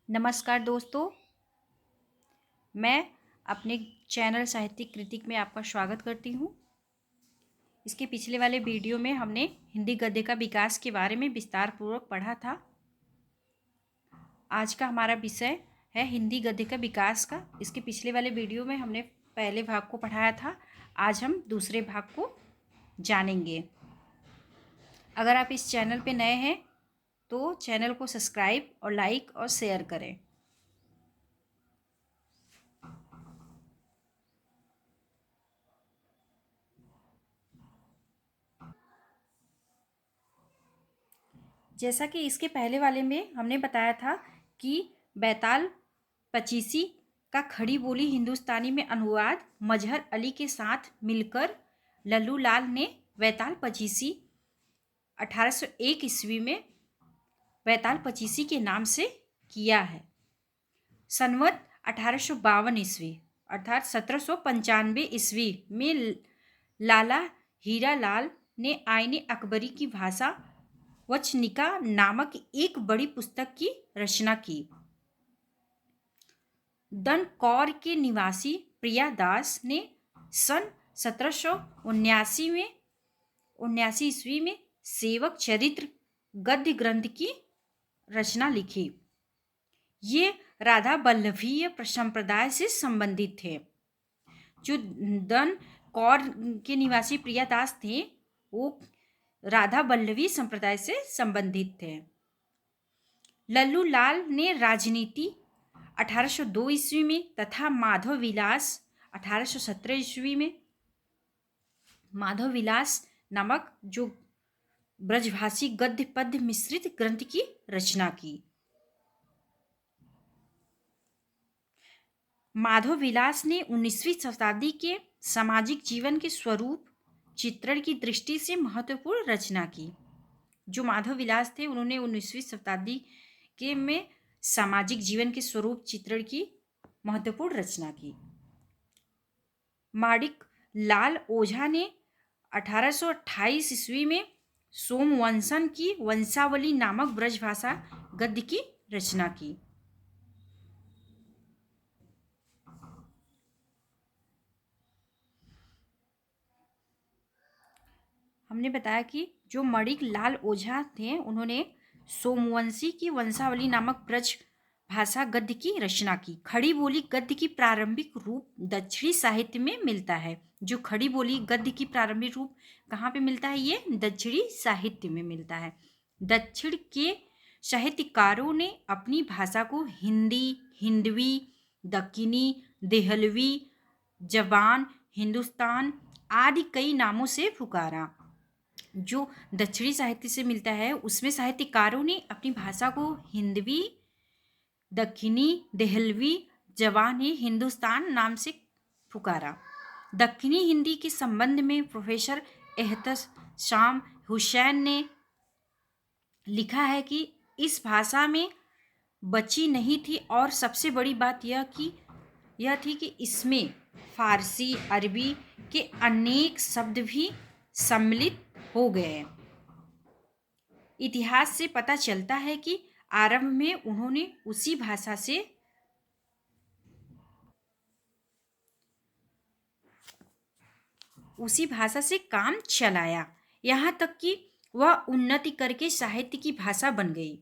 नमस्कार दोस्तों, मैं अपने चैनल साहित्यिक कृतिक में आपका स्वागत करती हूँ। इसके पिछले वाले वीडियो में हमने हिंदी गद्य का विकास के बारे में विस्तार पूर्वक पढ़ा था। आज का हमारा विषय है हिंदी गद्य का विकास का। इसके पिछले वाले वीडियो में हमने पहले भाग को पढ़ाया था। आज हम दूसरे भाग को जानेंगे। अगर आप इस चैनल पे नए हैं तो चैनल को सब्सक्राइब और लाइक और शेयर करें। जैसा कि इसके पहले वाले में हमने बताया था कि बैताल पचीसी का खड़ी बोली हिंदुस्तानी में अनुवाद मजहर अली के साथ मिलकर लल्लू लाल ने बैताल पचीसी 1801 ईस्वी में बैताल पचीसी के नाम से किया है। संवत 1852 ईस्वी अर्थात 1795 ईस्वी में लाला हीरा लाल ने आईने अकबरी की भाषा वचनिका नामक एक बड़ी पुस्तक की रचना की। दनकौर के निवासी प्रिया दास ने सन 1779 ईस्वी में सेवक चरित्र गद्य ग्रंथ की रचना लिखी। ये राधा वल्लभीय संप्रदाय से संबंधित थे। जो दन कौर के निवासी प्रिया दास थे वो राधा वल्लभी संप्रदाय से संबंधित थे। लल्लू लाल ने राजनीति 1802 ईस्वी में तथा माधव विलास 1817 ईस्वी में माधव विलास नामक जो ब्रजभाषी गद्य पद्य मिश्रित ग्रंथ की रचना की। माधव विलास ने 19वीं शताब्दी के सामाजिक जीवन के स्वरूप चित्रण की दृष्टि से महत्वपूर्ण रचना की। जो माधव विलास थे उन्होंने 19वीं शताब्दी के में सामाजिक जीवन के स्वरूप चित्रण की महत्वपूर्ण रचना की। माणिक लाल ओझा ने 1828 ईस्वी में सोमवंशन की वंशावली नामक ब्रजभाषा गद्य की रचना की। हमने बताया कि जो माणिक लाल ओझा थे उन्होंने सोमवंशी की वंशावली नामक ब्रज भाषा गद्य की रचना की। खड़ी बोली गद्य की प्रारंभिक रूप दक्षिणी साहित्य में मिलता है। जो खड़ी बोली गद्य की प्रारंभिक रूप कहाँ पे मिलता है? ये दक्षिणी साहित्य में मिलता है। दक्षिण के साहित्यकारों ने अपनी भाषा को हिंदी, हिंदवी, दक्कनी, देहलवी, जबान, हिंदुस्तान आदि कई नामों से पुकारा। जो दक्षिणी साहित्य से मिलता है उसमें साहित्यकारों ने अपनी भाषा को हिंदवी, दक्कनी, देहलवी, जवानी, हिंदुस्तान नाम से पुकारा। दक्कनी हिंदी के संबंध में प्रोफेसर एहतशाम हुसैन ने लिखा है कि इस भाषा में बची नहीं थी और सबसे बड़ी बात यह थी कि इसमें फारसी, अरबी के अनेक शब्द भी सम्मिलित हो गए। इतिहास से पता चलता है कि आरंभ में उन्होंने उसी भाषा से काम चलाया, यहाँ तक कि वह उन्नति करके साहित्य की भाषा बन गई।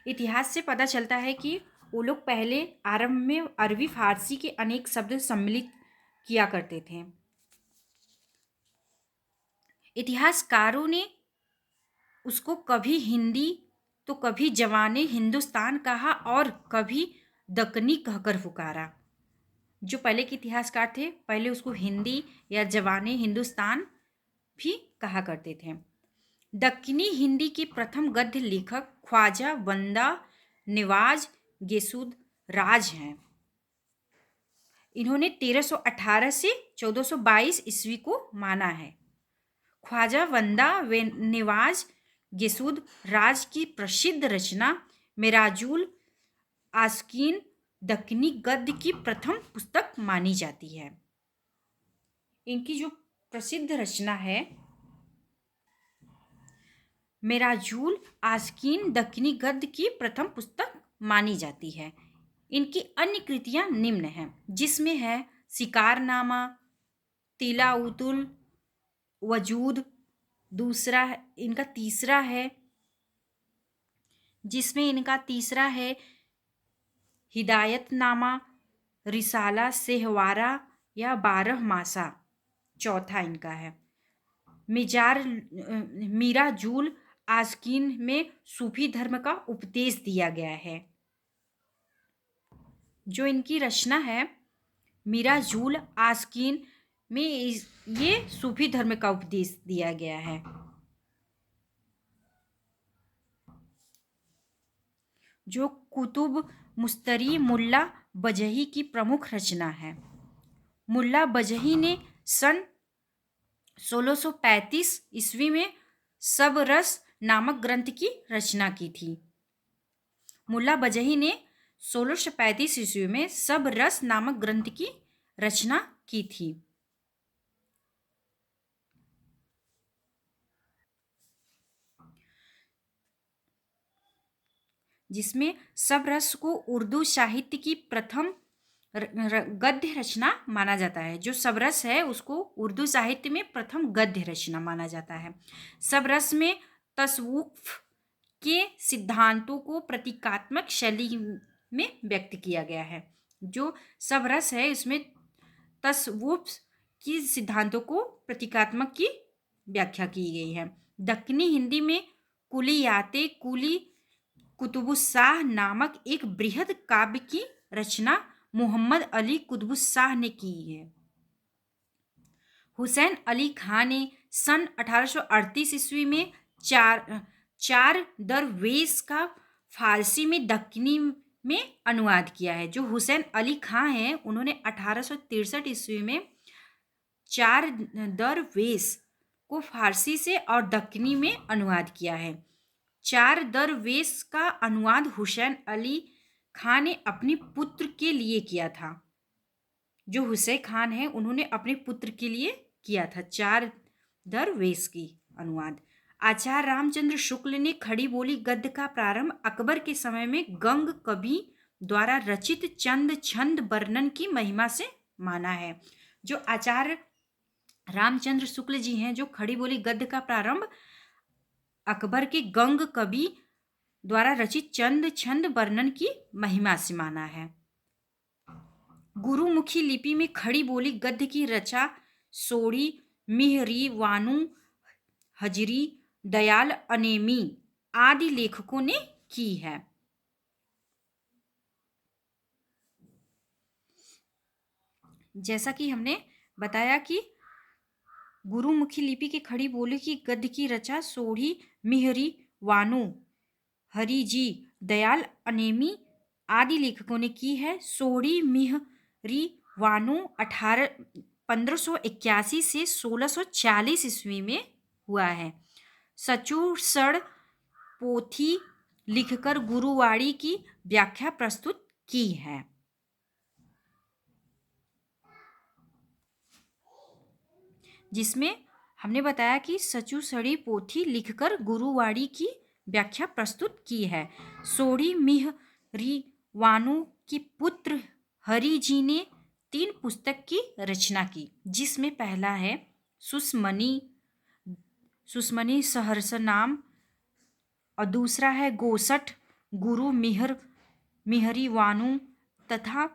इतिहास से पता चलता है कि वो लोग पहले आरंभ में अरबी फारसी के अनेक शब्द सम्मिलित किया करते थे। इतिहासकारों ने उसको कभी हिंदी तो कभी जवाने हिंदुस्तान कहा और कभी दक्कनी कहकर पुकारा। जो पहले के इतिहासकार थे पहले उसको हिंदी या जवाने हिंदुस्तान भी कहा करते थे। दक्कनी हिंदी के प्रथम गद्य लेखक ख्वाजा बंदा नवाज गेसूद राज हैं। इन्होंने 1318 से 1422 ईस्वी को माना है। ख्वाजा बंदा नवाज गेसूद राज की प्रसिद्ध रचना मेराजुल आस्कीन दक्कनी गद्य की प्रथम पुस्तक मानी जाती है। इनकी जो प्रसिद्ध रचना है मेराजुल आस्कीन दक्कनी गद्य की प्रथम पुस्तक मानी जाती है। इनकी अन्य कृतियां निम्न हैं, जिसमें है शिकारनामा, तिलाउतुल वजूद, इनका तीसरा है, जिसमें इनका तीसरा है हिदायतनामा, रिसाला सेहवारा या 12 मासा, चौथा इनका है मीराजुल आस्किन में सूफी धर्म का उपदेश दिया गया है। जो इनकी रचना है मीराजुल आस्किन में ये सूफी धर्म का उपदेश दिया गया है। जो कुतुब मुस्तरी मुल्ला बजही की प्रमुख रचना है। मुल्ला बजही ने सन 1635 ईस्वी में सब रस नामक ग्रंथ की रचना की थी। मुल्ला बजही ने 1635 ईस्वी में सब रस नामक ग्रंथ की रचना की थी। जिसमें सब रस को उर्दू साहित्य की प्रथम गद्य रचना माना जाता है। जो सबरस है उसको उर्दू साहित्य में प्रथम गद्य रचना माना जाता है। सबरस में तसव्वुफ के सिद्धांतों को प्रतीकात्मक शैली में व्यक्त किया गया है। जो सबरस है इसमें तसव्वुफ की सिद्धांतों को प्रतीकात्मक की व्याख्या की गई है। दक्कनी हिंदी में कुलियाते कुली कुतुबुस्साह नामक एक बृहद काव्य की रचना मोहम्मद अली कुतुबुस्साह ने की है। हुसैन अली खां ने सन 1838 ईस्वी में चार दरवेश का फारसी में दक्कनी में अनुवाद किया है। जो हुसैन अली खां हैं उन्होंने 1863 ईस्वी में चार दरवेश को फारसी से और दक्कनी में अनुवाद किया है। चार दरवेश का अनुवाद हुसैन अली खां ने अपने पुत्र के लिए किया था। जो हुसैन खान है उन्होंने अपने पुत्र के लिए किया था चार दरवेश की अनुवाद। आचार्य रामचंद्र शुक्ल ने खड़ी बोली गद्य का प्रारंभ अकबर के समय में गंग कवि द्वारा रचित चंद छंद वर्णन की महिमा से माना है। जो आचार्य रामचंद्र शुक्ल जी हैं जो खड़ी बोली गद्य का प्रारंभ अकबर के गंग कवि द्वारा रचित चंद छंद वर्णन की महिमा से माना है। गुरुमुखी लिपि में खड़ी बोली गद्य की रचा सोड़ी, मिहरी, वानु, हजरी, दयाल अनेमी आदि लेखकों ने की है। जैसा कि हमने बताया कि गुरुमुखी लिपि की खड़ी बोली की गद्य की रचा सोढ़ी, मिहरी, वानु, हरिजी, दयाल अनेमी आदि लेखकों ने की है। सोढ़ी, मिहरी, वानु 1581 से 1640 ईस्वी में हुआ है। सचूसड़ पोथी लिखकर गुरुवाणी की व्याख्या प्रस्तुत की है। जिसमें हमने बताया कि सचूसड़ी पोथी लिखकर गुरुवाणी की व्याख्या प्रस्तुत की है। सोढ़ी मिहरी वानु के पुत्र हरि जी ने 3 पुस्तक की रचना की, जिसमें पहला है सुस्मनी सहस्रनाम और दूसरा है गोसठ गुरु मिहरी वानु तथा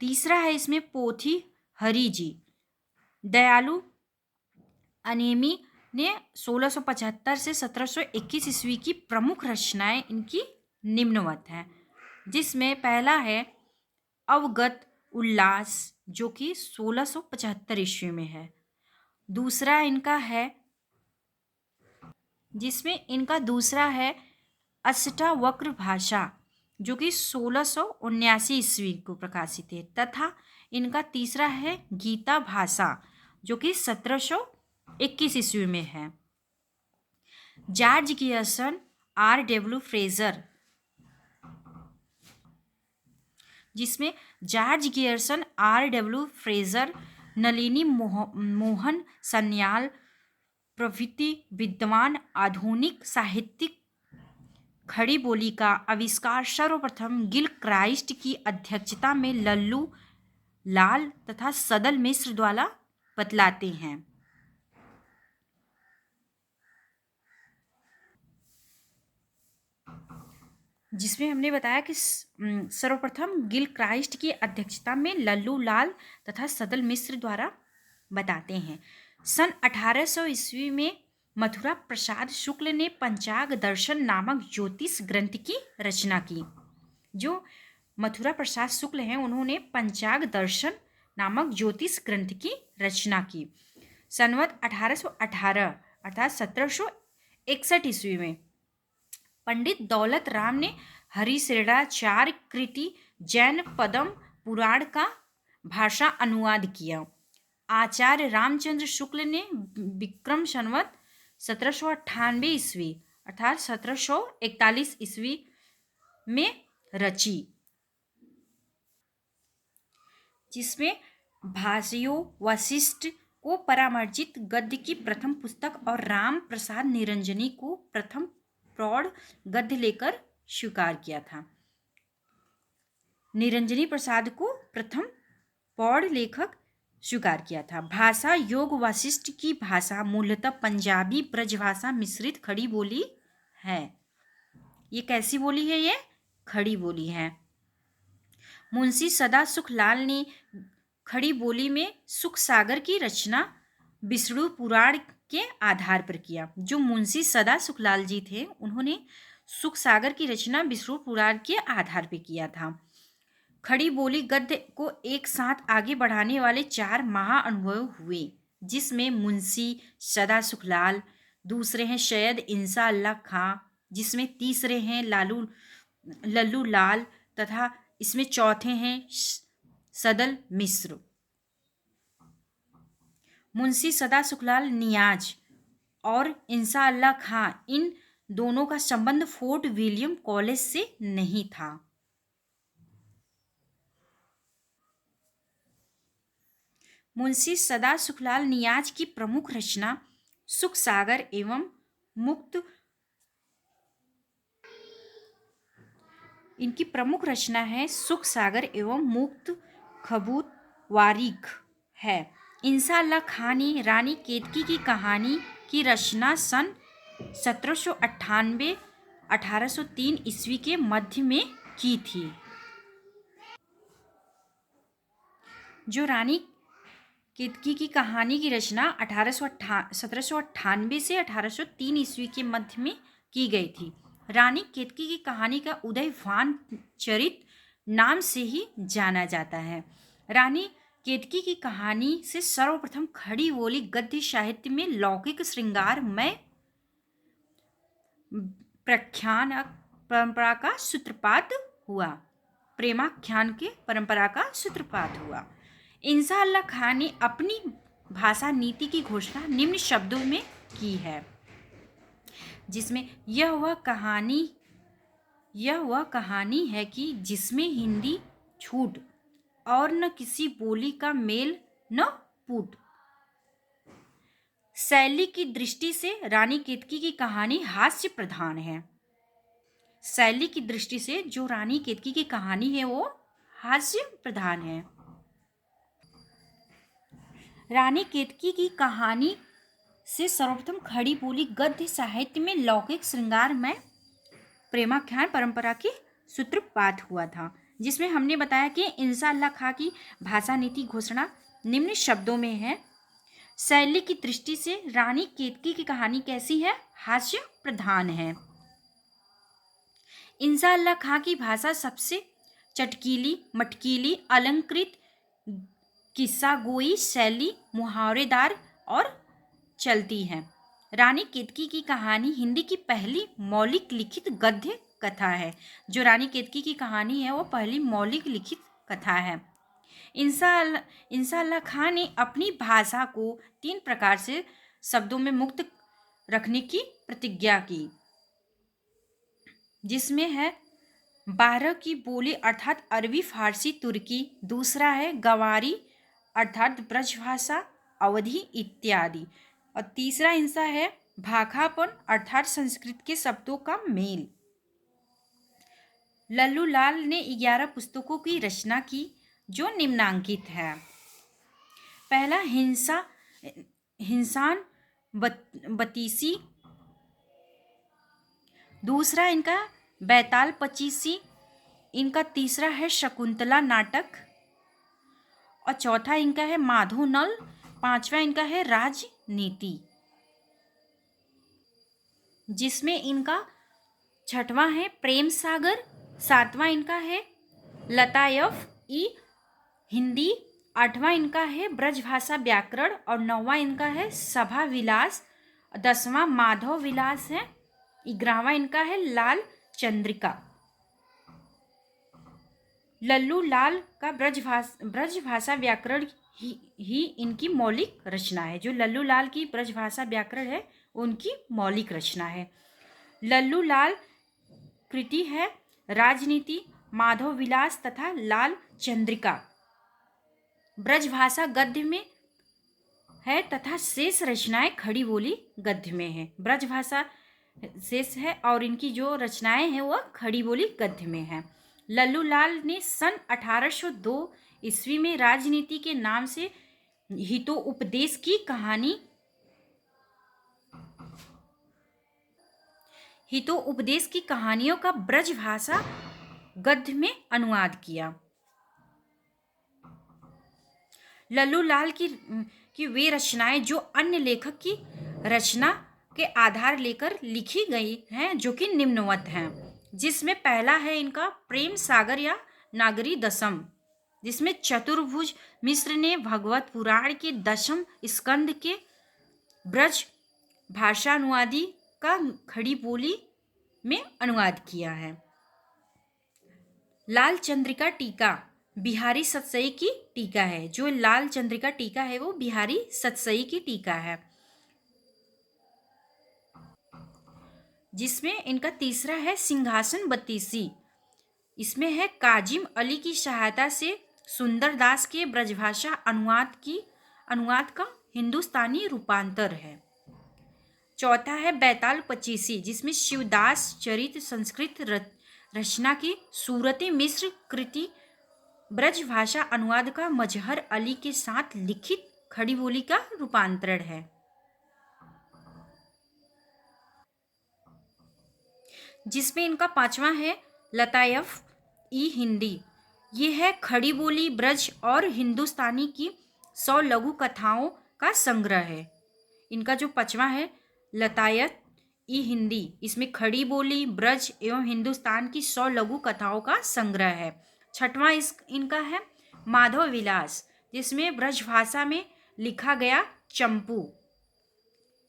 तीसरा है इसमें पोथी हरि जी। दयालु अनेमी ने 1675 से 1721 ईस्वी की प्रमुख रचनाएं इनकी निम्नवत हैं, जिसमें पहला है अवगत उल्लास जो कि 1675 ईस्वी में है। दूसरा इनका है अष्टावक्र भाषा जो कि 1679 ईस्वी को प्रकाशित है तथा इनका तीसरा है गीता भाषा जो कि 1721 ईस्वी में है। George Gierson, R.W. फ्रेजर, जिसमें George Gierson, R.W. Fraser, Nalini Mohan Sanyal प्रभृति विद्वान आधुनिक साहित्यिक खड़ी बोली का आविष्कार सर्वप्रथम गिल क्राइस्ट की अध्यक्षता में लल्लू लाल तथा सदल मिश्र द्वारा बतलाते हैं। जिसमें हमने बताया कि सर्वप्रथम गिल क्राइस्ट की अध्यक्षता में लल्लू लाल तथा सदल मिश्र द्वारा बताते हैं। सन 1800 ईस्वी में मथुरा प्रसाद शुक्ल ने पंचाग दर्शन नामक ज्योतिष ग्रंथ की रचना की। जो मथुरा प्रसाद शुक्ल हैं उन्होंने पंचाग दर्शन नामक ज्योतिष ग्रंथ की रचना की। संवत 1818 अर्थात 1761 ईस्वी में पंडित दौलत राम ने हरिश्रेणाचार्य कृति जैन पद्म पुराण का भाषा अनुवाद किया। आचार्य रामचंद्र शुक्ल ने विक्रम संवत 1798 ईस्वी अर्थात 1741 ईस्वी में रची, जिसमें भाष्यों वशिष्ठ को परामर्जित गद्य की प्रथम पुस्तक और राम प्रसाद निरंजनी को प्रथम प्रौढ़ गद्य लेकर स्वीकार किया था। निरंजनी प्रसाद को प्रथम प्रौढ़ लेखक स्वीकार किया था। भाषा योग वशिष्ठ की भाषा मूलतः पंजाबी ब्रजभाषा मिश्रित खड़ी बोली है। ये कैसी बोली है? ये खड़ी बोली है। मुंशी सदा सुखलाल ने खड़ी बोली में सुख सागर की रचना विष्णु पुराण के आधार पर किया। जो मुंशी सदा सुखलाल जी थे उन्होंने सुख सागर की रचना विष्णु पुराण के आधार पर किया था। खड़ी बोली गद्य को एक साथ आगे बढ़ाने वाले 4 महाअनुभव हुए, जिसमें मुंशी सदा सुखलाल, दूसरे हैं सैयद इंसा अल्लाह खां, जिसमें तीसरे हैं लल्लू लाल तथा इसमें चौथे हैं सदल मिश्र। मुंशी सदा सुखलाल नियाज और इंसा अल्लाह खां, इन दोनों का संबंध फोर्ट विलियम कॉलेज से नहीं था। मुंशी सदा सुखलाल नियाज की प्रमुख रचना सुख सागर एवं मुक्त, इनकी प्रमुख रचना है सुख सागर एवं मुक्त खबूत वारिक है। इंसा अल्लाह खां ने रानी केतकी की कहानी की रचना सन 1798-1803 ईस्वी के मध्य में की थी। जो रानी केतकी की कहानी की रचना 1798 से 1803 ईस्वी के मध्य में की गई थी। रानी केतकी की कहानी का उदयभान चरित नाम से ही जाना जाता है। रानी केतकी की कहानी से सर्वप्रथम खड़ी बोली गद्य साहित्य में लौकिक श्रृंगारमय प्रख्यान परंपरा का सूत्रपात हुआ। प्रेमाख्यान के परंपरा का सूत्रपात हुआ। इंसा अल्लाह खां ने अपनी भाषा नीति की घोषणा निम्न शब्दों में की है, जिसमें यह वह कहानी है कि जिसमें हिंदी छूट और न किसी बोली का मेल न पूट। शैली की दृष्टि से रानी केतकी की कहानी हास्य प्रधान है। शैली की दृष्टि से जो रानी केतकी की कहानी है वो हास्य प्रधान है। रानी केतकी की कहानी से सर्वप्रथम खड़ी बोली गद्य साहित्य में लौकिक श्रृंगारमय प्रेमाख्यान परंपरा की सूत्रपात हुआ था, जिसमें हमने बताया कि इंसा अल्लाह खां की भाषा नीति घोषणा निम्न शब्दों में है। शैली की दृष्टि से रानी केतकी की कहानी कैसी है? हास्य प्रधान है। इंसा अल्लाह खां की भाषा सबसे चटकीली, मटकीली, अलंकृत, किस्सागोई शैली, मुहावरेदार और चलती है। रानी केतकी की कहानी हिंदी की पहली मौलिक लिखित गद्य कथा है। जो रानी केतकी की कहानी है वो पहली मौलिक लिखित कथा है। इंसा अल्लाह खां ने अपनी भाषा को 3 प्रकार से शब्दों में मुक्त रखने की प्रतिज्ञा की, जिसमें है 12 की बोली अर्थात अरबी, फारसी, तुर्की, दूसरा है गवारी अर्थात ब्रजभाषा, अवधी इत्यादि, और तीसरा हिस्सा है भाखापन अर्थात संस्कृत के शब्दों का मेल। लल्लू लाल ने 11 पुस्तकों की रचना की जो निम्नांकित है। पहला हिंसान बतीसी, दूसरा इनका बैताल पचीसी, इनका तीसरा है शकुंतला नाटक, और चौथा इनका है माधो नल, पांचवा इनका है राजनीति, जिसमें इनका छठवां है प्रेम सागर, सातवां इनका है लतायफ ई हिंदी, आठवां इनका है ब्रजभाषा व्याकरण, और नौवां इनका है सभा विलास, 10वां माधव विलास है, 11वां इनका है लाल चंद्रिका। लल्लू लाल का ब्रजभाषा व्याकरण ही इनकी मौलिक रचना है। जो लल्लू लाल की ब्रजभाषा व्याकरण है उनकी मौलिक रचना है। लल्लू लाल कृति है राजनीति, माधव विलास तथा लाल चंद्रिका ब्रजभाषा गद्य में है तथा शेष रचनाएं खड़ी बोली गद्य में है। ब्रजभाषा शेष है और इनकी जो रचनाएं हैं वह खड़ी बोली गद्य में है। लल्लू लाल ने सन 1802 ईस्वी में राजनीति के नाम से हितोपदेश की कहानियों का ब्रजभाषा गद्य में अनुवाद किया। लल्लू लाल की वे रचनाएं जो अन्य लेखक की रचना के आधार लेकर लिखी गई हैं जो कि निम्नवत हैं, जिसमें पहला है इनका प्रेम सागर या नागरी दशम, जिसमें चतुर्भुज मिश्र ने भगवत पुराण के 10वें स्कंद के ब्रज भाषा अनुवादी का खड़ी बोली में अनुवाद किया है। लाल चंद्रिका टीका बिहारी सतसई की टीका है। जो लाल चंद्रिका टीका है वो बिहारी सतसई की टीका है, जिसमें इनका तीसरा है सिंहासन बत्तीसी। इसमें है काजिम अली की सहायता से सुंदरदास के ब्रजभाषा अनुवाद का हिंदुस्तानी रूपांतर है। चौथा है बैताल पचीसी, जिसमें शिवदास चरित संस्कृत रचना की सूरती मिश्र कृति ब्रजभाषा अनुवाद का मजहर अली के साथ लिखित खड़ी बोली का रूपांतरण है। जिसमें इनका पांचवा है लतायफ ई हिंदी। ये है खड़ी बोली ब्रज और हिंदुस्तानी की 100 लघु कथाओं का संग्रह है। इनका जो पांचवा है लतायत ई हिंदी, इसमें खड़ी बोली ब्रज एवं हिंदुस्तान की 100 लघु कथाओं का संग्रह है। छठवां इनका है माधव विलास, जिसमें ब्रजभाषा में लिखा गया चंपू।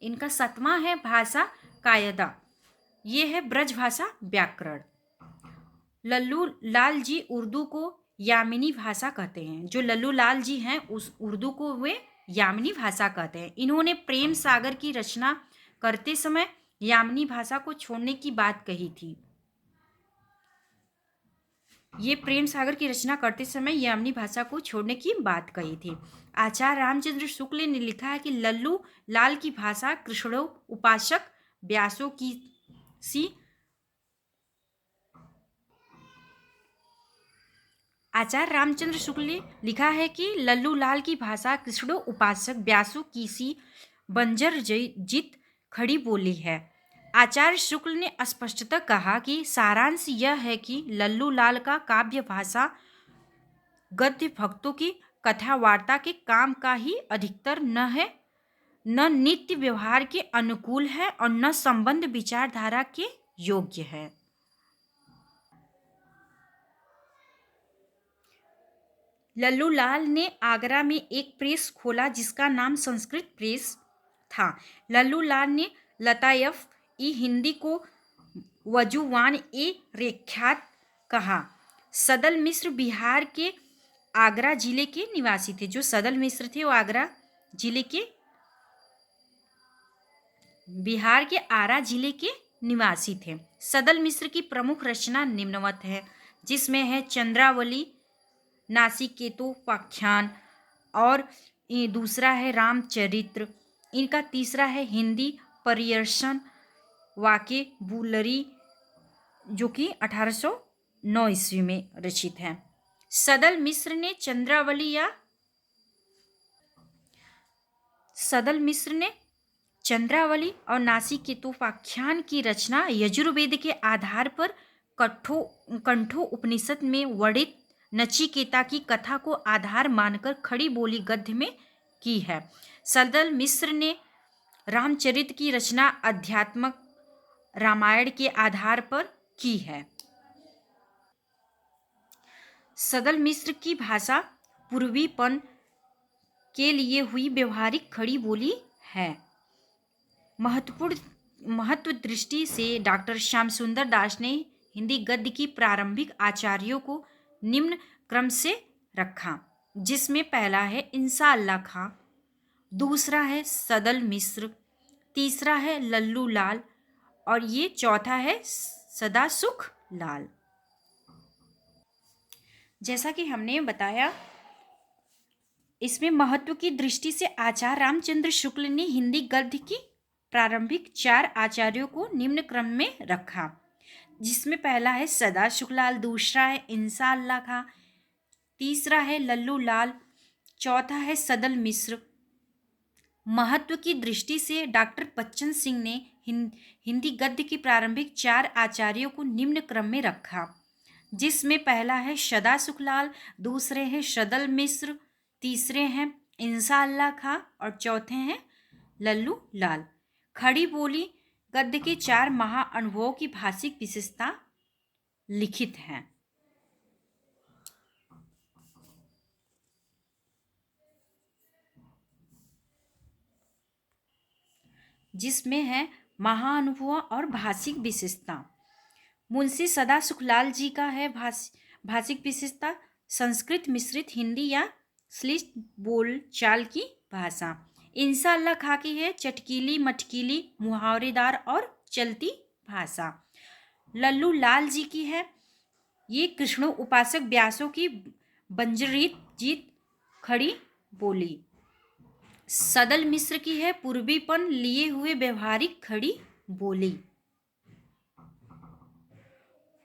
इनका 7वां है भाषा कायदा, ये है ब्रजभाषा व्याकरण। लल्लू लाल जी उर्दू को यामिनी भाषा कहते हैं। जो लल्लू लाल जी हैं उस उर्दू को वे यामिनी भाषा कहते हैं। इन्होंने प्रेम सागर की रचना करते समय यामिनी भाषा को छोड़ने की बात कही थी। ये प्रेम सागर की रचना करते समय यामिनी भाषा को छोड़ने की बात कही थी। आचार्य रामचंद्र शुक्ल ने लिखा है कि लल्लू लाल की भाषा कृष्णो उपासक व्यासों की सी। आचार्य रामचंद्र शुक्ल ने लिखा है कि लल्लू लाल की भाषा कृष्णो उपासक व्यासों की सी बंजर जित खड़ी बोली है। आचार्य शुक्ल ने स्पष्टतः कहा कि सारांश यह है कि लल्लू लाल का काव्य भाषा गद्य भक्तों की कथा वार्ता के काम का ही अधिकतर न है, न नित्य व्यवहार के अनुकूल है और न संबंध विचारधारा के योग्य है। लल्लू लाल ने आगरा में एक प्रेस खोला जिसका नाम संस्कृत प्रेस था। लल्लू लाल ने लतायफ ई हिंदी को वजुवान ए रेख्यात कहा। सदल मिश्र बिहार के आगरा जिले के निवासी थे। जो सदल मिश्र थे वो आगरा जिले के बिहार के आरा जिले के निवासी थे। सदल मिश्र की प्रमुख रचना निम्नवत है, जिसमें है चंद्रावली, नासिकेतोपाख्यान और दूसरा है रामचरित्र। इनका तीसरा है हिंदी पर्यर्शन वाके बुलरी, जो कि 1800 ईस्वी में रचित है। सदल मिश्र ने चंद्रावली और नासिकेतोपाख्यान की रचना यजुर्वेद के आधार पर कंठो उपनिषद में वर्णित नचिकेता की कथा को आधार मानकर खड़ी बोली गद्य में की है। सदल मिश्र ने रामचरित की रचना अध्यात्मक रामायण के आधार पर की है। सदल मिश्र की भाषा पूर्वीपन के लिए हुई व्यवहारिक खड़ी बोली है। महत्व दृष्टि से डॉक्टर श्याम सुंदर दास ने हिंदी गद्य की प्रारंभिक आचार्यों को निम्न क्रम से रखा, जिसमें पहला है इंसा अल्लाह खां, दूसरा है सदल मिश्र, तीसरा है लल्लू लाल और ये चौथा है सदासुख लाल। जैसा कि हमने बताया, इसमें महत्व की दृष्टि से आचार्य रामचंद्र शुक्ल ने हिंदी गद्य की प्रारंभिक 4 आचार्यों को निम्न क्रम में रखा, जिसमें पहला है सदासुख लाल, दूसरा है इंसा अल्लाह खां, तीसरा है लल्लू लाल, चौथा है सदल मिश्र। महत्व की दृष्टि से डॉक्टर बच्चन सिंह ने हिंदी गद्य की प्रारंभिक 4 आचार्यों को निम्न क्रम में रखा, जिसमें पहला है सदासुख लाल, दूसरे हैं सदल मिश्र, तीसरे हैं इंसा अल्लाह खां और चौथे हैं लल्लू लाल। खड़ी बोली गद्य के 4 महाअनुभवों की भाषिक विशेषता लिखित हैं। जिसमें है महाअनुभव और भाषिक विशेषता। मुंशी सदासुखलाल जी का है भाषिक विशेषता संस्कृत मिश्रित हिंदी या श्लिष्ट बोल चाल की भाषा। इंसा अल्लाह खां की है चटकीली मटकीली मुहावरेदार और चलती भाषा। लल्लू लाल जी की है ये कृष्णो उपासक व्यासों की बंजरीत जीत खड़ी बोली। सदल मिश्र की है पूर्वीपन लिए हुए व्यवहारिक खड़ी बोली।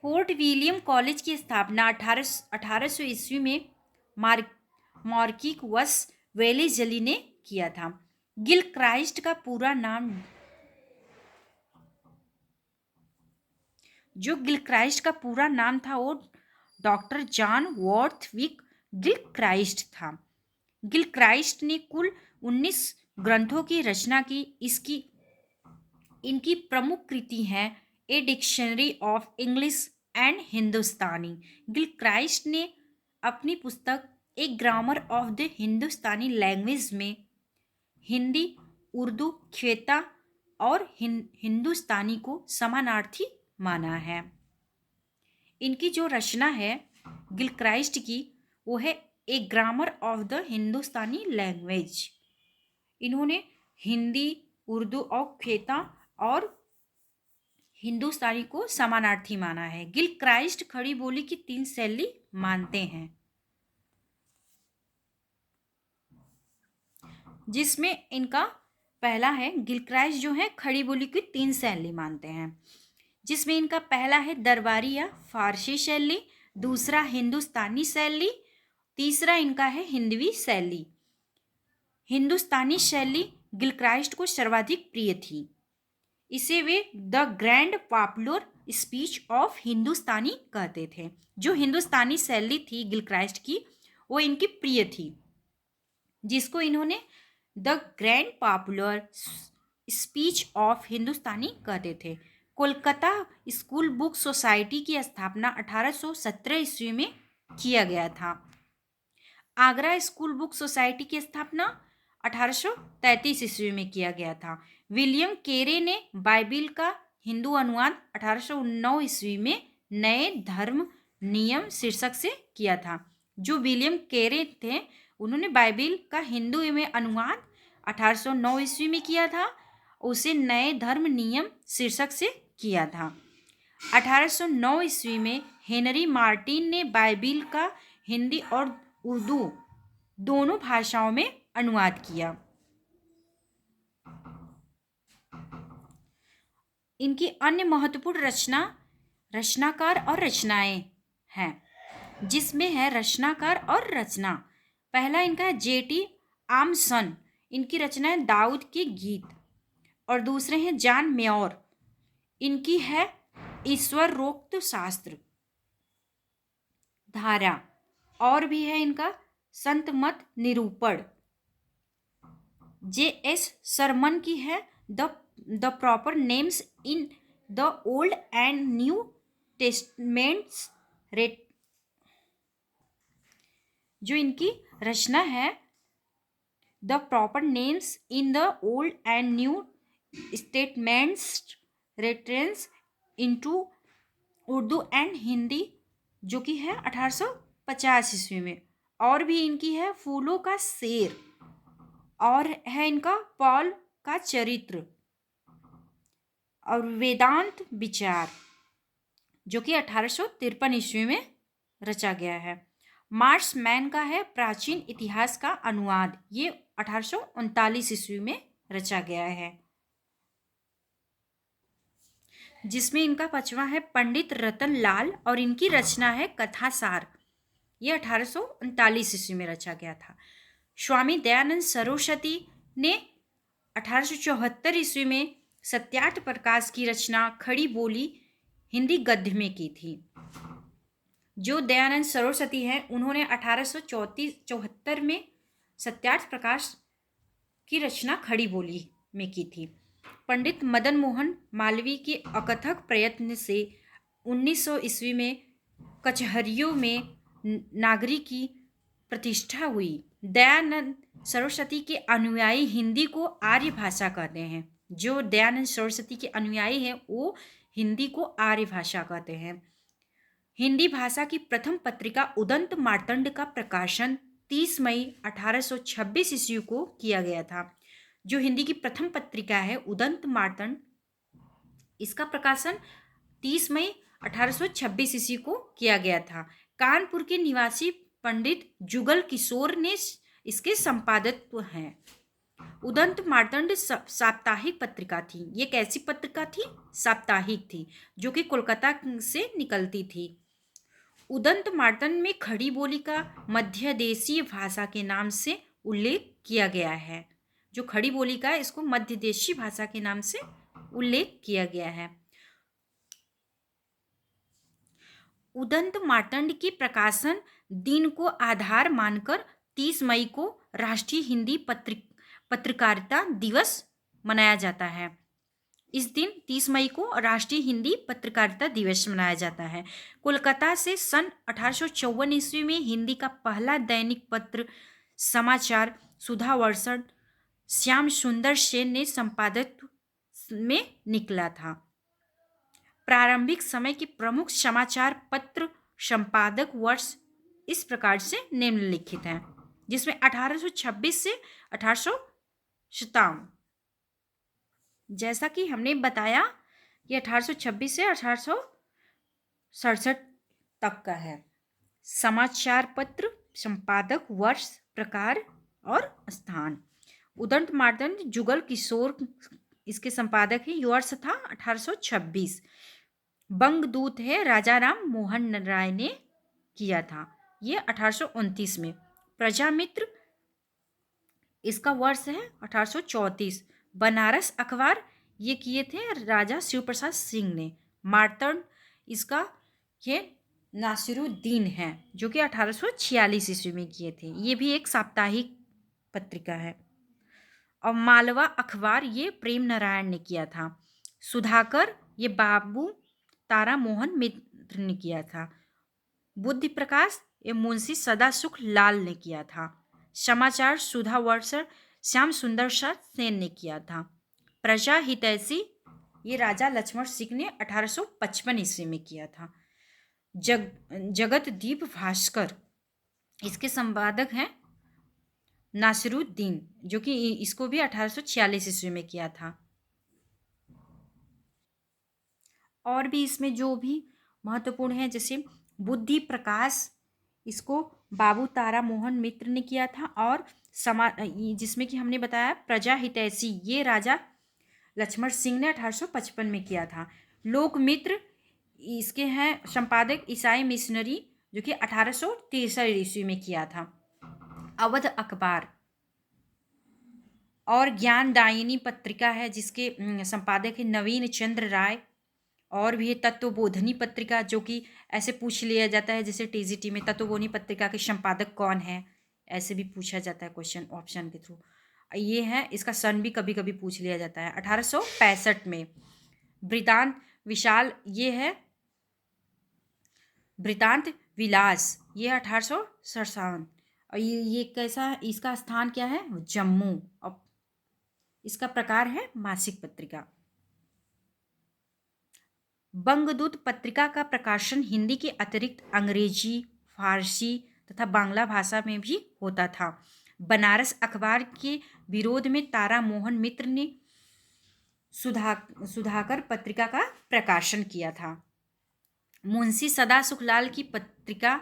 फोर्ट विलियम कॉलेज की स्थापना 1800 ईस्वी में मार्किक वस वेलेजली ने किया था। गिलक्राइस्ट का पूरा नाम था वो डॉक्टर जॉन वॉर्थविक गिलक्राइस्ट था। गिलक्राइस्ट ने कुल 19 ग्रंथों की रचना की। इनकी प्रमुख कृति हैं a dictionary of English and Hindustani. Gilchrist ने अपनी पुस्तक a grammar of the Hindustani language में हिंदी, उर्दू, ख्वेता और हिंदुस्तानी को समानार्थी माना है। इनकी जो रचना है गिलक्राइस्ट की वो है a grammar of the Hindustani language. इन्होंने हिंदी, उर्दू और ख्वेता और हिंदुस्तानी को समानार्थी माना है। गिलक्राइस्ट खड़ी बोली की 3 शैली मानते हैं, जिसमें इनका पहला है गिलक्राइस्ट जो है खड़ी बोली की 3 शैली मानते हैं, जिसमें इनका पहला है दरबारी या फारसी शैली, दूसरा हिंदुस्तानी शैली, तीसरा इनका है हिंदवी शैली। हिंदुस्तानी शैली गिलक्राइस्ट को सर्वाधिक प्रिय थी। इसे वे the grand popular speech of Hindustani कहते थे। जो हिंदुस्तानी शैली थी गिलक्राइस्ट की वो इनकी प्रिय थी, जिसको इन्होंने the grand popular speech of Hindustani कहते थे। कोलकाता स्कूल बुक सोसाइटी की स्थापना 1817 ईस्वी में किया गया था। आगरा स्कूल बुक सोसाइटी की स्थापना 1833 ईस्वी में किया गया था। विलियम केरे ने बाइबिल का हिंदू अनुवाद 1809 ईस्वी में नए धर्म नियम शीर्षक से किया था। जो विलियम केरे थे उन्होंने बाइबिल का हिंदू में अनुवाद 1809 ईस्वी में किया था। उसे नए धर्म नियम शीर्षक से किया था। 1809 ईस्वी में हेनरी मार्टिन ने बाइबिल का हिंदी और उर्दू दोनों भाषाओं में अनुवाद किया। इनकी अन्य महत्वपूर्ण रचनाकार और रचनाएं हैं, जिसमें है रचनाकार और रचना। पहला इनका है जेटी आमसन, इनकी रचना है दाऊद के गीत। और दूसरे हैं जॉन मेयर, इनकी है ईश्वरोक्त शास्त्र धारा। और भी है इनका संत मत निरूपण। जे.एस. शर्मन की है the proper names in the old and new testaments. जो इनकी रचना है the proper names in the old and new statements reference into Urdu and Hindi, जो कि है 1850 ईस्वी में। और भी इनकी है फूलों का शेर, और है इनका पॉल का चरित्र और वेदांत विचार, जो कि 1853 ईस्वी में रचा गया है। मार्स मैन का है प्राचीन इतिहास का अनुवाद, ये 1839 ईस्वी में रचा गया है। जिसमें इनका पांचवा है पंडित रतन लाल, और इनकी रचना है कथासार, ये 1839 ईस्वी में रचा गया था। स्वामी दयानंद सरस्वती ने 1874 ईस्वी में सत्यार्थ प्रकाश की रचना खड़ी बोली हिंदी गद्य में की थी। जो दयानंद सरस्वती हैं, उन्होंने 1874 में सत्यार्थ प्रकाश की रचना खड़ी बोली में की थी। पंडित मदन मोहन मालवीय के अकथक प्रयत्न से 1900 ईस्वी में कचहरियों में नागरिक की प्रतिष्ठा हुई। दयानंद सरस्वती के अनुयायी हिंदी को आर्य भाषा कहते हैं। जो दयानंद सरस्वती के अनुयायी हैं वो हिंदी को आर्य भाषा कहते हैं। हिंदी भाषा की प्रथम पत्रिका उदंत मार्तंड का प्रकाशन 30 मई 1826 ईस्वी को किया गया था। जो हिंदी की प्रथम पत्रिका है उदंत मार्तंड, इसका प्रकाशन 30 मई 1826 ईस्वी को किया गया था। कानपुर के निवासी पंडित जुगल किशोर ने इसके संपादक हैं। उदंत मार्तंड साप्ताहिक पत्रिका थी। ये कैसी पत्रिका थी? साप्ताहिक थी, जो कि कोलकाता से निकलती थी। उदंत मार्तंड में खड़ी बोली का मध्य देशीय भाषा के नाम से उल्लेख किया गया है। जो खड़ी बोली का है, इसको मध्य देशीय भाषा के नाम से उल्लेख किया गया है। उदंत मार्तंड के प्रकाशन दिन को आधार मानकर 30 मई को राष्ट्रीय हिंदी पत्रकारिता दिवस मनाया जाता है। इस दिन 30 मई को राष्ट्रीय हिंदी पत्रकारिता दिवस मनाया जाता है। कोलकाता से सन 1854 ईस्वी में हिंदी का पहला दैनिक पत्र समाचार सुधा वर्षण श्याम सुंदर सेन ने संपादक में निकला था। प्रारंभिक समय के प्रमुख समाचार पत्र संपादक वर्ष इस प्रकार से निम्नलिखित हैं, जिसमें 1826 से 1857, जैसा कि हमने बताया कि 1826 से 1867 तक का है। समाचार पत्र संपादक वर्ष प्रकार और स्थान। उदंत मार्तंड जुगल किशोर इसके संपादक है। वर्ष था 1826। बंगदूत है राजा राम मोहन राय ने किया था, ये 1829 में। प्रजामित्र इसका वर्ष है 1834। बनारस अखबार ये किए थे राजा शिव प्रसाद सिंह ने। मार्तंड इसका ये नासिरुद्दीन है, जो कि 1846 ईस्वी में किए थे। ये भी एक साप्ताहिक पत्रिका है। और मालवा अखबार ये प्रेम नारायण ने किया था। सुधाकर ये बाबू तारा मोहन मित्र ने किया था। बुद्धि प्रकाश ये मुंशी सदासुख लाल ने किया था। समाचार सुधा वर्षण श्याम सुंदर सेन ने किया था। प्रजा हितैषी ये राजा लक्ष्मण सिंह ने 1855 ईस्वी में किया था। जगतदीप भास्कर इसके संपादक हैं नासिरुद्दीन, जो कि इसको भी 1846 ईस्वी में किया था। और भी इसमें जो भी महत्वपूर्ण है, जैसे बुद्धि प्रकाश इसको बाबू तारा मोहन मित्र ने किया था। और जिसमें कि हमने बताया प्रजा हितैषी ये राजा लक्ष्मण सिंह ने 1855 में किया था। लोकमित्र इसके हैं संपादक ईसाई मिशनरी, जो कि 1863 ईस्वी में किया था। अवध अखबार और ज्ञानदायिनी पत्रिका है, जिसके संपादक है नवीन चंद्र राय। और भी है तत्वबोधिनी पत्रिका, जो कि ऐसे पूछ लिया जाता है जैसे टीजीटी में तत्वबोधिनी पत्रिका के संपादक कौन है, ऐसे भी पूछा जाता है क्वेश्चन ऑप्शन के थ्रू। ये है, इसका सन भी कभी कभी पूछ लिया जाता है। 1865 में वृतांत विशाल, ये है वृतांत विलास, ये 1857। और ये कैसा है, इसका स्थान क्या है, जम्मू। और इसका प्रकार है मासिक पत्रिका। बंगदूत पत्रिका का प्रकाशन हिंदी के अतिरिक्त अंग्रेजी, फारसी तथा बांग्ला भाषा में भी होता था। बनारस अखबार के विरोध में तारा मोहन मित्र ने सुधाकर पत्रिका का प्रकाशन किया था। मुंशी सदा सुखलाल की पत्रिका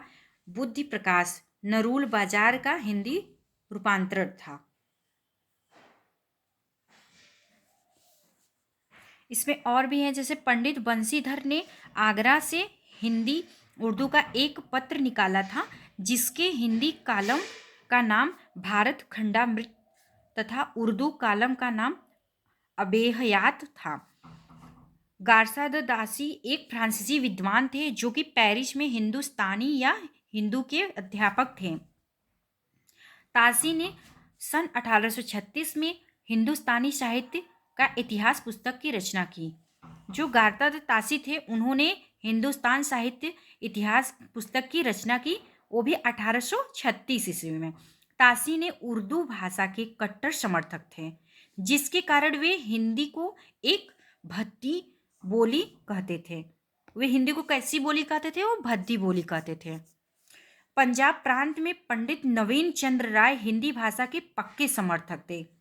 बुद्धि प्रकाश नरूल बाजार का हिंदी रूपांतरण था। इसमें और भी हैं, जैसे पंडित बंशीधर ने आगरा से हिंदी उर्दू का एक पत्र निकाला था, जिसके हिंदी कालम का नाम भारत खंडामृत तथा उर्दू कालम का नाम अबेहयात था। गारसा द दासी एक फ्रांसीसी विद्वान थे, जो कि पेरिस में हिंदुस्तानी या हिंदू के अध्यापक थे। तासी ने सन 1836 में हिंदुस्तानी साहित्य का इतिहास पुस्तक की रचना की। जो गारता द तासी थे, उन्होंने हिंदुस्तान साहित्य इतिहास पुस्तक की रचना की, वो भी 1836 ईस्वी में। तासी ने उर्दू भाषा के कट्टर समर्थक थे, जिसके कारण वे हिंदी को एक भद्दी बोली कहते थे। वे हिंदी को कैसी बोली कहते थे, वो भद्दी बोली कहते थे। पंजाब प्रांत में पंडित नवीन चंद्र राय हिंदी भाषा के पक्के समर्थक थे,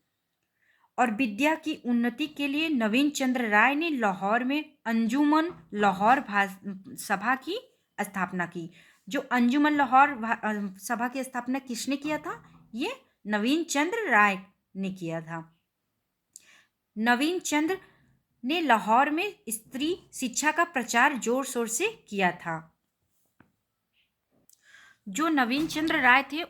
और विद्या की उन्नति के लिए नवीन चंद्र राय ने लाहौर में अंजुमन लाहौर सभा की स्थापना की। जो अंजुमन लाहौर सभा की स्थापना किसने किया था, ये नवीन चंद्र राय ने किया था। नवीन चंद्र ने लाहौर में स्त्री शिक्षा का प्रचार जोर शोर से किया था। जो नवीन चंद्र राय थे,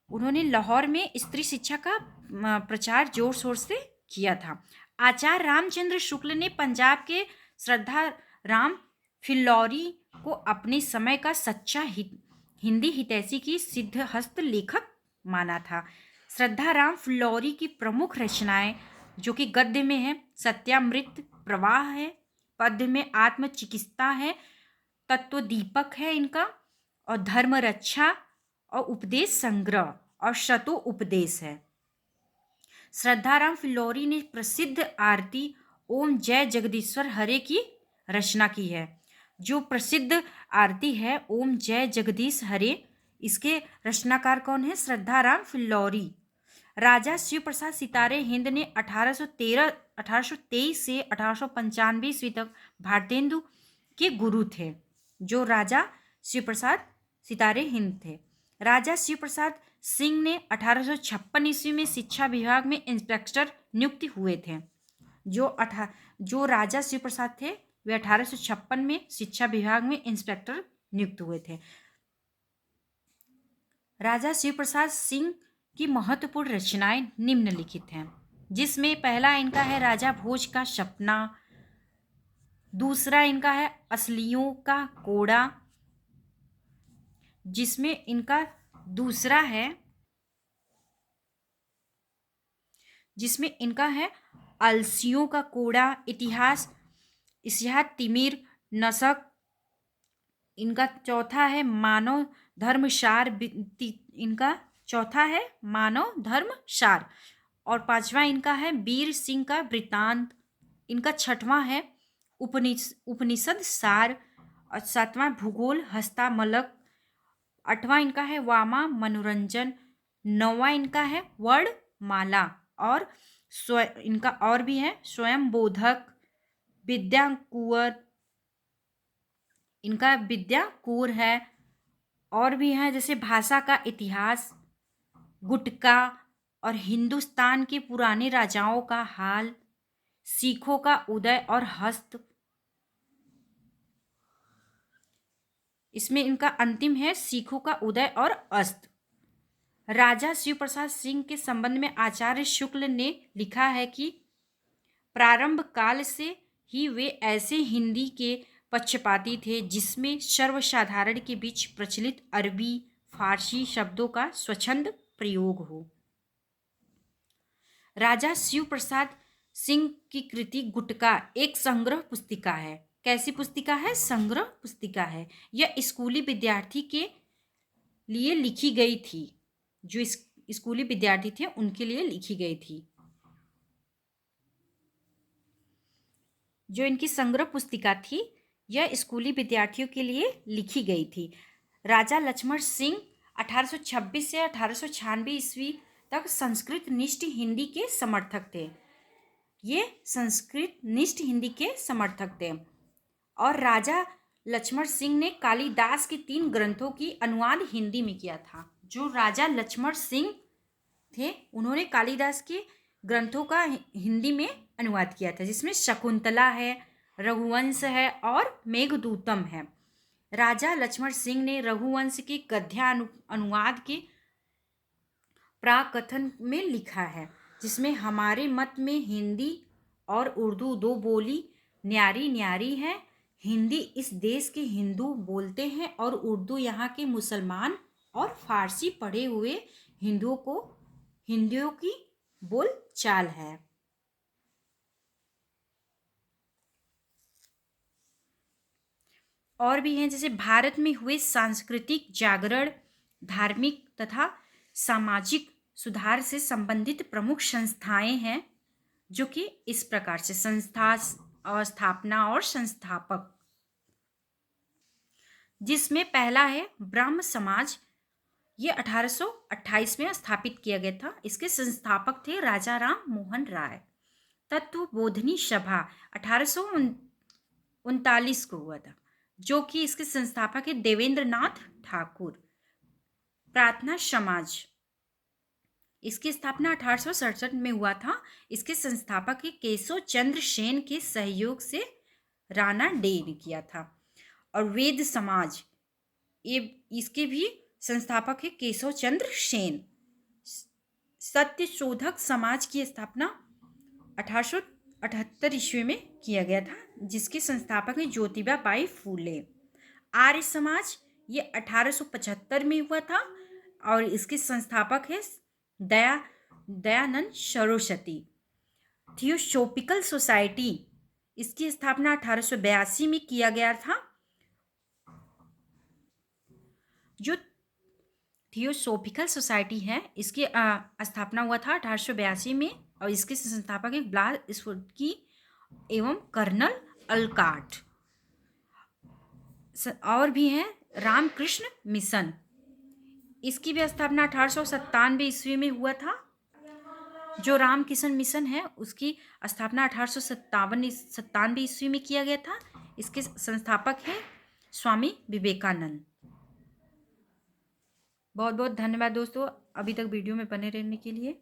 उन्होंने लाहौर में स्त्री शिक्षा का प्रचार जोर शोर से किया था। आचार्य रामचंद्र शुक्ल ने पंजाब के श्रद्धा राम फिल्लौरी को अपने समय का सच्चा हिंदी हितैषी की सिद्धहस्त लेखक माना था। श्रद्धा राम फिल्लौरी की प्रमुख रचनाएं, जो कि गद्य में है सत्यामृत प्रवाह है, पद्य में आत्मचिकित्सा है, तत्व दीपक है इनका, और धर्म रक्षा और उपदेश संग्रह और शतो उपदेश है। श्रद्धाराम फिल्लौरी ने प्रसिद्ध आरती ओम जय जगदीश्वर हरे की रचना की है। जो प्रसिद्ध आरती है ओम जय जगदीश हरे, इसके रचनाकार कौन है, श्रद्धाराम फिल्लौरी। राजा शिव प्रसाद सितारे हिंद ने 1823 से 1895 ईस्वी तक भारतेंदु के गुरु थे। जो राजा शिव प्रसाद सितारे हिंद थे। राजा शिव प्रसाद सिंह ने 1856 ईस्वी में शिक्षा विभाग में इंस्पेक्टर नियुक्त हुए थे। जो राजा शिव प्रसाद थे, वे 1856 में शिक्षा विभाग में इंस्पेक्टर नियुक्त हुए थे। राजा शिव प्रसाद सिंह की महत्वपूर्ण रचनाएं निम्नलिखित हैं, जिसमें पहला इनका है राजा भोज का सपना, दूसरा इनका है असलियों का कोड़ा, जिसमें इनका दूसरा है अलसियों का कोड़ा, इतिहास तिमिर नसक। इनका चौथा है मानव धर्म सार, इनका चौथा है मानव धर्म सार, और पांचवा इनका है वीर सिंह का वृत्तांत। इनका छठवां है उपनिषद सार, और सातवां भूगोल हस्तामलक, आठवां इनका है वामा मनोरंजन, नौवां इनका है वर्णमाला, और इनका और भी है स्वयं बोधक, विद्याकुंवर, इनका विद्याकुंवर है। और भी है जैसे भाषा का इतिहास, गुटका, और हिंदुस्तान के पुराने राजाओं का हाल, सिखों का उदय और हस्त, इसमें इनका अंतिम है सिखों का उदय और अस्त। राजा शिव प्रसाद सिंह के संबंध में आचार्य शुक्ल ने लिखा है कि प्रारंभ काल से ही वे ऐसे हिंदी के पक्षपाती थे जिसमें सर्वसाधारण के बीच प्रचलित अरबी फारसी शब्दों का स्वच्छंद प्रयोग हो। राजा शिव प्रसाद सिंह की कृति गुटका एक संग्रह पुस्तिका है। कैसी पुस्तिका है? संग्रह पुस्तिका है। यह स्कूली विद्यार्थी के लिए लिखी गई थी। जो स्कूली विद्यार्थी थे उनके लिए लिखी गई थी। जो इनकी संग्रह पुस्तिका थी यह स्कूली विद्यार्थियों के लिए लिखी गई थी। राजा लक्ष्मण सिंह 1826 से 1896 ईस्वी तक संस्कृत निष्ठ हिंदी के समर्थक थे। ये संस्कृत निष्ठ हिंदी के समर्थक थे। और राजा लक्ष्मण सिंह ने कालिदास के 3 ग्रंथों की अनुवाद हिंदी में किया था। जो राजा लक्ष्मण सिंह थे उन्होंने कालिदास के ग्रंथों का हिंदी में अनुवाद किया था, जिसमें शकुंतला है, रघुवंश है और मेघदूतम है। राजा लक्ष्मण सिंह ने रघुवंश के गद्य अनुवाद के प्राकथन में लिखा है, जिसमें हमारे मत में हिंदी और उर्दू 2 बोली न्यारी न्यारी है। हिंदी इस देश के हिंदू बोलते हैं और उर्दू यहाँ के मुसलमान और फारसी पढ़े हुए हिंदियों की बोल चाल है। और भी हैं, जैसे भारत में हुए सांस्कृतिक जागरण, धार्मिक तथा सामाजिक सुधार से संबंधित प्रमुख संस्थाएं हैं, जो कि इस प्रकार से संस्था और स्थापना और संस्थापक, जिसमें पहला है ब्रह्म समाज। ये 1828 में स्थापित किया गया था। इसके संस्थापक थे राजा राम मोहन राय। तत्वबोधिनी सभा 1839 को हुआ था, जो कि इसके संस्थापक है देवेंद्र नाथ ठाकुर। प्रार्थना समाज, इसकी स्थापना 1867 में हुआ था। इसके संस्थापक है केशव चंद्र सेन के सहयोग से राणा डे ने किया था। और वेद समाज, ये इसके भी संस्थापक है केशव चंद्र सेन। सत्य शोधक समाज की स्थापना 1878 ईस्वी में किया गया था, जिसके संस्थापक है ज्योतिबा बाई फूले। आर्य समाज ये 1875 में हुआ था और इसके संस्थापक है दयानंद सरस्वती। थियोसॉफिकल सोसाइटी, इसकी स्थापना 1882 में किया गया था। जो थियोसॉफिकल सोसाइटी है इसकी स्थापना हुआ था 1882 में और इसके संस्थापक एक ब्लास स्फुटकी एवं कर्नल अलकाट। और भी हैं रामकृष्ण मिशन, इसकी भी स्थापना 1897 ईस्वी में हुआ था। जो रामकृष्ण मिशन है उसकी स्थापना 1897 ईस्वी में किया गया था। इसके संस्थापक हैं स्वामी विवेकानंद। बहुत बहुत धन्यवाद दोस्तों अभी तक वीडियो में बने रहने के लिए।